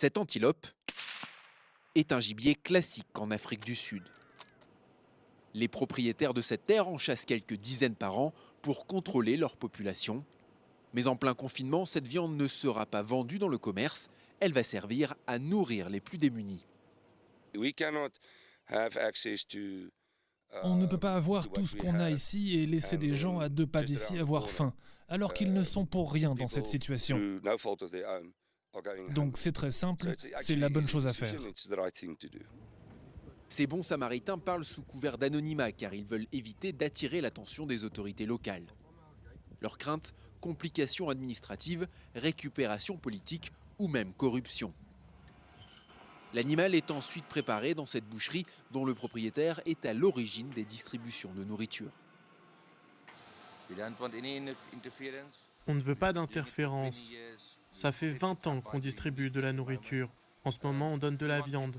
Cette antilope est un gibier classique en Afrique du Sud. Les propriétaires de cette terre en chassent quelques dizaines par an pour contrôler leur population. Mais en plein confinement, cette viande ne sera pas vendue dans le commerce, elle va servir à nourrir les plus démunis. On ne peut pas avoir tout ce qu'on a ici et laisser des gens à 2 pas d'ici avoir faim, alors qu'ils ne sont pour rien dans cette situation. Donc c'est très simple, c'est la bonne chose à faire. Ces bons samaritains parlent sous couvert d'anonymat car ils veulent éviter d'attirer l'attention des autorités locales. Leur crainte, complications administratives, récupération politique ou même corruption. L'animal est ensuite préparé dans cette boucherie dont le propriétaire est à l'origine des distributions de nourriture. On ne veut pas d'interférence. Ça fait 20 ans qu'on distribue de la nourriture. En ce moment, on donne de la viande.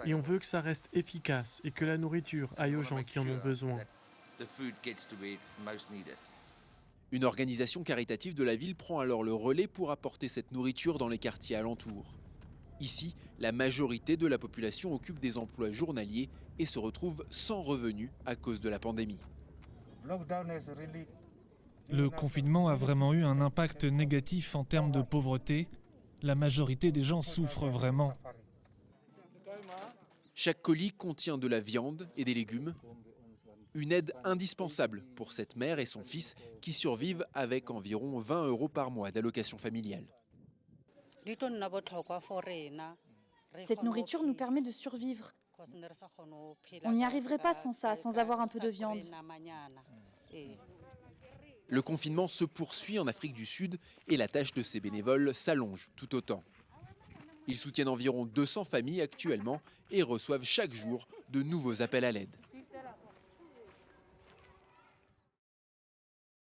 Et on veut que ça reste efficace et que la nourriture aille aux gens qui en ont besoin. Une organisation caritative de la ville prend alors le relais pour apporter cette nourriture dans les quartiers alentours. Ici, la majorité de la population occupe des emplois journaliers et se retrouve sans revenus à cause de la pandémie. Le confinement a vraiment eu un impact négatif en termes de pauvreté. La majorité des gens souffrent vraiment. Chaque colis contient de la viande et des légumes. Une aide indispensable pour cette mère et son fils qui survivent avec environ 20 € par mois d'allocation familiale. Cette nourriture nous permet de survivre. On n'y arriverait pas sans ça, sans avoir un peu de viande. Le confinement se poursuit en Afrique du Sud et la tâche de ces bénévoles s'allonge tout autant. Ils soutiennent environ 200 familles actuellement et reçoivent chaque jour de nouveaux appels à l'aide.